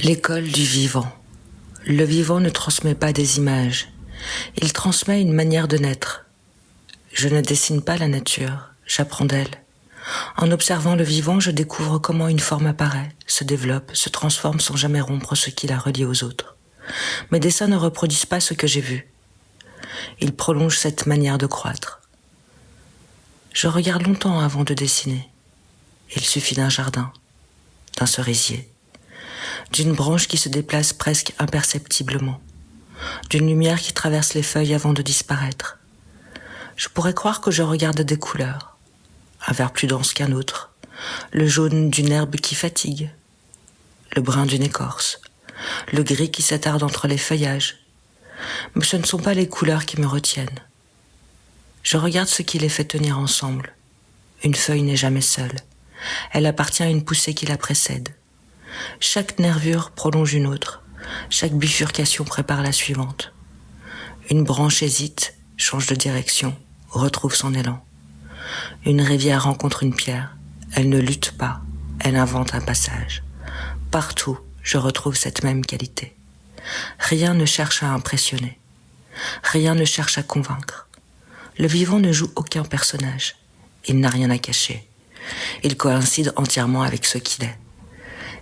L'école du vivant. Le vivant ne transmet pas des images. Il transmet une manière de naître. Je ne dessine pas la nature, j'apprends d'elle. En observant le vivant, je découvre comment une forme apparaît, se développe, se transforme sans jamais rompre ce qui la relie aux autres. Mes dessins ne reproduisent pas ce que j'ai vu. Ils prolongent cette manière de croître. Je regarde longtemps avant de dessiner. Il suffit d'un jardin, d'un cerisier, d'une branche qui se déplace presque imperceptiblement, d'une lumière qui traverse les feuilles avant de disparaître. Je pourrais croire que je regarde des couleurs, un vert plus dense qu'un autre, le jaune d'une herbe qui fatigue, le brun d'une écorce, le gris qui s'attarde entre les feuillages. Mais ce ne sont pas les couleurs qui me retiennent. Je regarde ce qui les fait tenir ensemble. Une feuille n'est jamais seule. Elle appartient à une poussée qui la précède. Chaque nervure prolonge une autre. Chaque bifurcation prépare la suivante. Une branche hésite, change de direction, retrouve son élan. Une rivière rencontre une pierre. Elle ne lutte pas, elle invente un passage. Partout, je retrouve cette même qualité. Rien ne cherche à impressionner. Rien ne cherche à convaincre. Le vivant ne joue aucun personnage. Il n'a rien à cacher. Il coïncide entièrement avec ce qu'il est.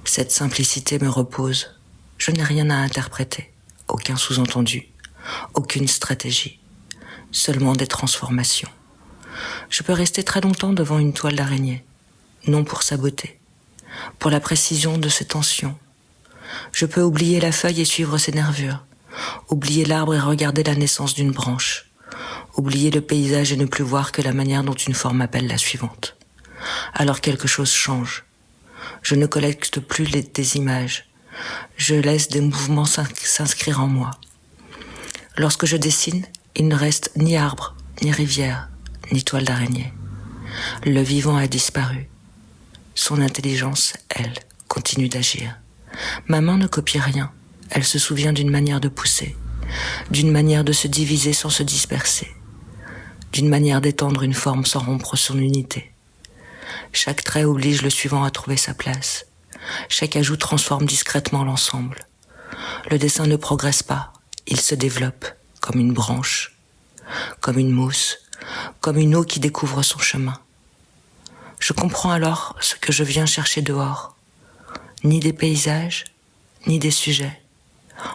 Cette simplicité me repose. Je n'ai rien à interpréter. Aucun sous-entendu. Aucune stratégie. Seulement des transformations. Je peux rester très longtemps devant une toile d'araignée. Non pour sa beauté. Pour la précision de ses tensions. Je peux oublier la feuille et suivre ses nervures. Oublier l'arbre et regarder la naissance d'une branche. Oublier le paysage et ne plus voir que la manière dont une forme appelle la suivante. Alors quelque chose change. Je ne collecte plus des images. Je laisse des mouvements s'inscrire en moi. Lorsque je dessine, il ne reste ni arbre, ni rivière, ni toile d'araignée. Le vivant a disparu. Son intelligence, elle, continue d'agir. Ma main ne copie rien. Elle se souvient d'une manière de pousser, d'une manière de se diviser sans se disperser, d'une manière d'étendre une forme sans rompre son unité. Chaque trait oblige le suivant à trouver sa place. Chaque ajout transforme discrètement l'ensemble. Le dessin ne progresse pas, il se développe, comme une branche, comme une mousse, comme une eau qui découvre son chemin. Je comprends alors ce que je viens chercher dehors. Ni des paysages, ni des sujets,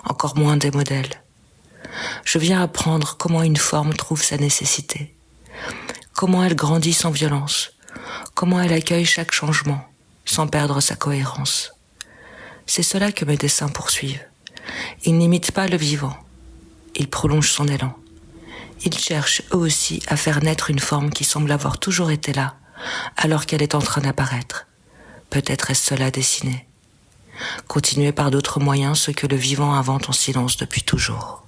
encore moins des modèles. Je viens apprendre comment une forme trouve sa nécessité, comment elle grandit sans violence, comment elle accueille chaque changement, sans perdre sa cohérence. C'est cela que mes dessins poursuivent. Ils n'imitent pas le vivant, ils prolongent son élan. Ils cherchent eux aussi à faire naître une forme qui semble avoir toujours été là, alors qu'elle est en train d'apparaître. Peut-être est-ce cela dessiné. Continuer par d'autres moyens ce que le vivant invente en silence depuis toujours.